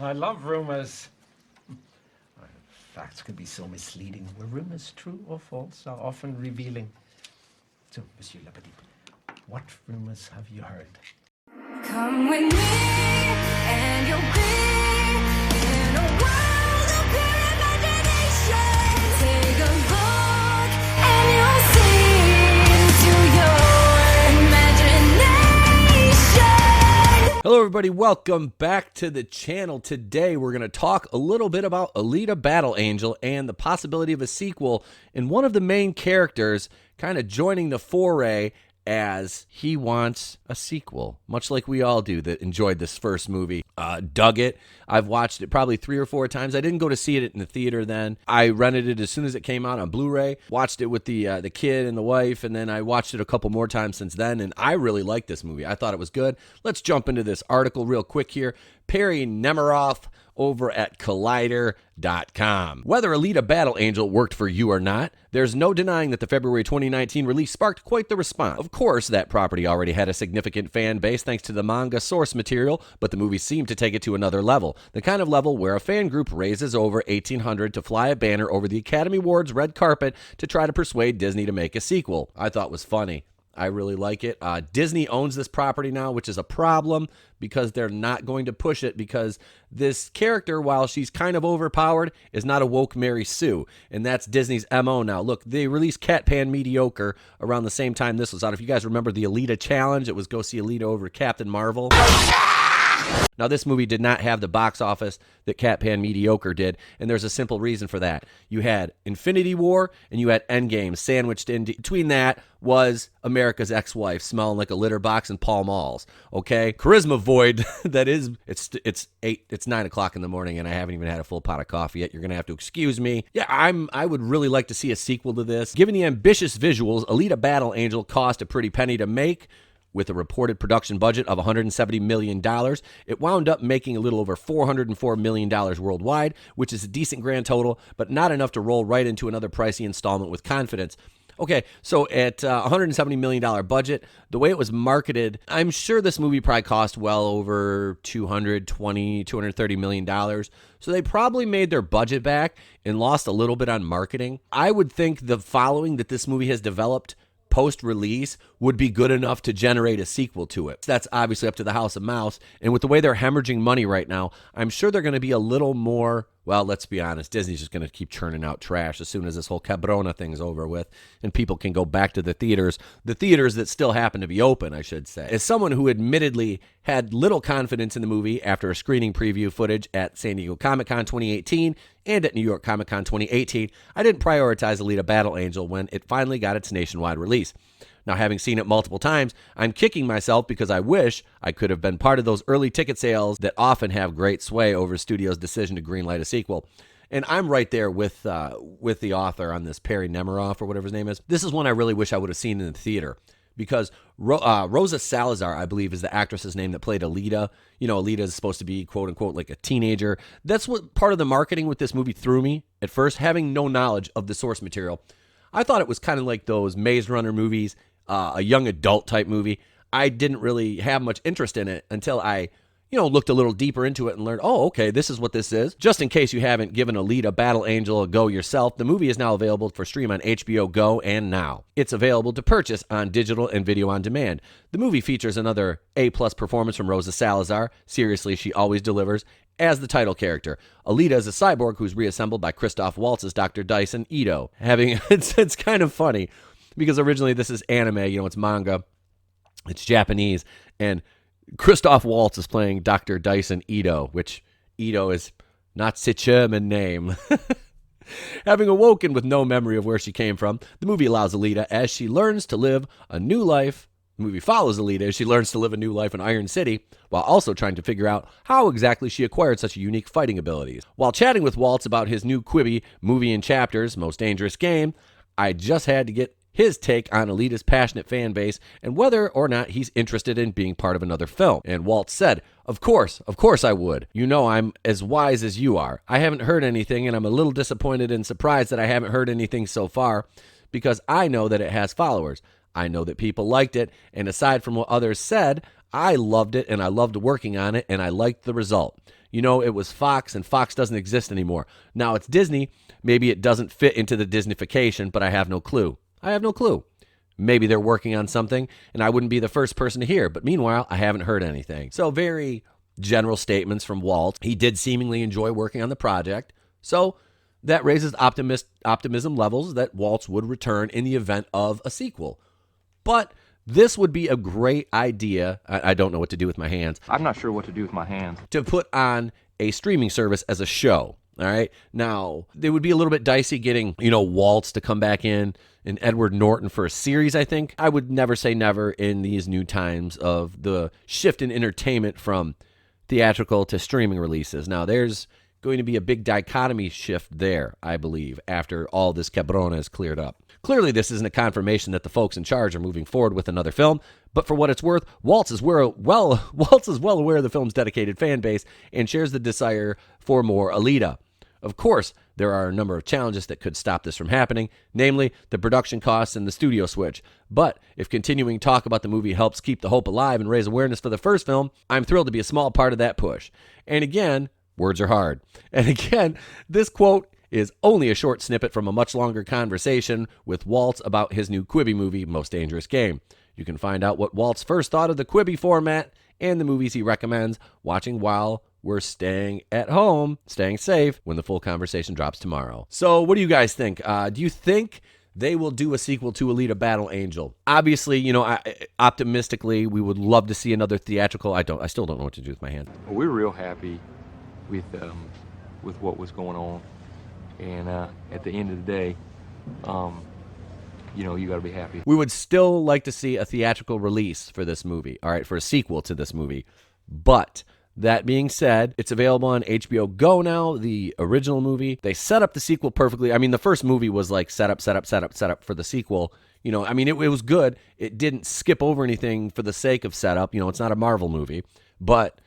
I love rumors. Facts can be so misleading. Were rumors true or false are often revealing. So, Monsieur Lapidip, what rumors have you heard? Come with me, and you'll be in a world of pure imagination. Take a look, and you'll see into your imagination. Hello everybody, welcome back to the channel. Today we're going to talk a little bit about Alita Battle Angel and the possibility of a sequel, and one of the main characters kind of joining the foray as he wants a sequel, much like we all do that enjoyed this first movie. Dug it. I've watched it probably 3 or 4 times. I didn't go to see it in the theater then. I rented it as soon as it came out on Blu-ray, watched it with the kid and the wife, and then I watched it a couple more times since then, and I really liked this movie. I thought it was good. Let's jump into this article real quick here. Perry Nemiroff over at Collider.com. Whether Alita Battle Angel worked for you or not, there's no denying that the February 2019 release sparked quite the response. Of course, that property already had a significant fan base thanks to the manga source material, but the movie seemed to take it to another level. The kind of level where a fan group raises over 1,800 to fly a banner over the Academy Awards red carpet to try to persuade Disney to make a sequel. I thought was funny. I really like it. Disney owns this property now, which is a problem because they're not going to push it because this character, while she's kind of overpowered, is not a woke Mary Sue. And that's Disney's MO now. Look, they released Cat Pan Mediocre around the same time this was out. If you guys remember the Alita Challenge, it was go see Alita over Captain Marvel. Now, this movie did not have the box office that Cat Pan Mediocre did, and there's a simple reason for that. You had Infinity War, and you had Endgame. Sandwiched in between that was America's Ex-Wife, smelling like a litter box and Pall Malls, okay? Charisma void, that is, it's 9 o'clock in the morning, and I haven't even had a full pot of coffee yet. You're going to have to excuse me. Yeah, I would really like to see a sequel to this. Given the ambitious visuals, Alita Battle Angel cost a pretty penny to make. With a reported production budget of $170 million, it wound up making a little over $404 million worldwide, which is a decent grand total, but not enough to roll right into another pricey installment with confidence. Okay, so at $170 million budget, the way it was marketed, I'm sure this movie probably cost well over $230 million. So they probably made their budget back and lost a little bit on marketing. I would think the following that this movie has developed post-release would be good enough to generate a sequel to it. That's obviously up to the House of Mouse, and with the way they're hemorrhaging money right now, I'm sure they're going to be a little more, well, let's be honest, Disney's just going to keep churning out trash as soon as this whole Cabrona thing's over with, and people can go back to the theaters that still happen to be open, I should say. As someone who admittedly had little confidence in the movie after a screening preview footage at San Diego Comic-Con 2018 and at New York Comic-Con 2018, I didn't prioritize Alita Battle Angel when it finally got its nationwide release. Now, having seen it multiple times, I'm kicking myself because I wish I could have been part of those early ticket sales that often have great sway over a studio's decision to greenlight a sequel. And I'm right there with the author on this, Perry Nemiroff or whatever his name is. This is one I really wish I would have seen in the theater because Rosa Salazar, I believe, is the actress's name that played Alita. You know, Alita is supposed to be, quote unquote, like a teenager. That's what part of the marketing with this movie threw me at first, having no knowledge of the source material. I thought it was kind of like those Maze Runner movies, a young adult type movie. I didn't really have much interest in it until I, looked a little deeper into it and learned, oh, okay, this is what this is. Just in case you haven't given Alita Battle Angel a go yourself, the movie is now available for stream on HBO Go and Now. It's available to purchase on digital and video on demand. The movie features another A-plus performance from Rosa Salazar. Seriously, she always delivers. As the title character. Alita is a cyborg who's reassembled by Christoph Waltz as Dr. Dyson Ito. It's kind of funny because originally this is anime, it's manga, it's Japanese, and Christoph Waltz is playing Dr. Dyson Ito, which Ito is not such a German name. Having awoken with no memory of where she came from, the movie allows Alita as she learns to live a new life. The movie follows Alita as she learns to live a new life in Iron City, while also trying to figure out how exactly she acquired such unique fighting abilities. While chatting with Waltz about his new Quibi movie in chapters, Most Dangerous Game, I just had to get his take on Alita's passionate fan base and whether or not he's interested in being part of another film. And Waltz said, of course I would. I'm as wise as you are. I haven't heard anything, and I'm a little disappointed and surprised that I haven't heard anything so far, because I know that it has followers. I know that people liked it, and aside from what others said, I loved it, and I loved working on it, and I liked the result. You know, it was Fox, and Fox doesn't exist anymore. Now it's Disney. Maybe it doesn't fit into the Disneyfication, but I have no clue. I have no clue. Maybe they're working on something, and I wouldn't be the first person to hear. But meanwhile, I haven't heard anything. So very general statements from Waltz. He did seemingly enjoy working on the project. So that raises optimism levels that Waltz would return in the event of a sequel. But this would be a great idea. I don't know what to do with my hands. I'm not sure what to do with my hands. To put on a streaming service as a show. All right. Now, it would be a little bit dicey getting, Waltz to come back in and Edward Norton for a series, I think. I would never say never in these new times of the shift in entertainment from theatrical to streaming releases. Now, there's going to be a big dichotomy shift there, I believe, after all this cabrona is cleared up. Clearly, this isn't a confirmation that the folks in charge are moving forward with another film, but for what it's worth, Waltz is well aware of the film's dedicated fan base and shares the desire for more Alita. Of course, there are a number of challenges that could stop this from happening, namely the production costs and the studio switch. But if continuing talk about the movie helps keep the hope alive and raise awareness for the first film, I'm thrilled to be a small part of that push. And again, words are hard. And again, this quote is only a short snippet from a much longer conversation with Waltz about his new Quibi movie, Most Dangerous Game. You can find out what Waltz first thought of the Quibi format and the movies he recommends watching while we're staying at home, staying safe, when the full conversation drops tomorrow. So what do you guys think? Do you think they will do a sequel to Alita Battle Angel? Obviously, optimistically, we would love to see another theatrical. I still don't know what to do with my hand. We're real happy with what was going on, and at the end of the day, you got to be happy. We would still like to see a theatrical release for this movie, all right, for a sequel to this movie. But that being said, it's available on HBO Go now, the original movie. They set up the sequel perfectly. I mean, the first movie was like set up for the sequel. It was good. It didn't skip over anything for the sake of setup. It's not a Marvel movie. But,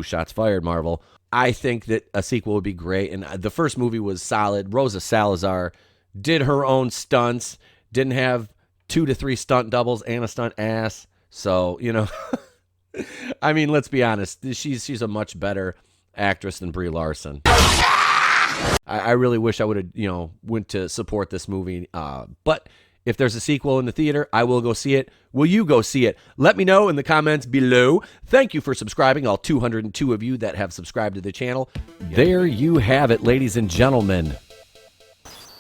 shots fired, Marvel. I think that a sequel would be great. And the first movie was solid. Rosa Salazar did her own stunts. Didn't have 2 to 3 stunt doubles and a stunt ass. So, I mean, let's be honest. She's a much better actress than Brie Larson. I really wish I would have, went to support this movie. But if there's a sequel in the theater, I will go see it. Will you go see it? Let me know in the comments below. Thank you for subscribing, all 202 of you that have subscribed to the channel. There you have it, ladies and gentlemen.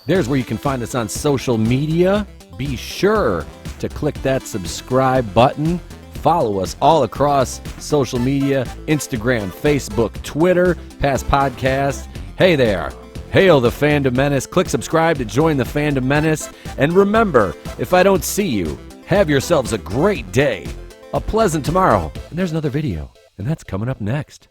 There's where you can find us on social media. Be sure to click that subscribe button. Follow us all across social media, Instagram, Facebook, Twitter, past podcasts. Hey there. Hail the Fandom Menace. Click subscribe to join the Fandom Menace. And remember, if I don't see you, have yourselves a great day, a pleasant tomorrow. And there's another video, and that's coming up next.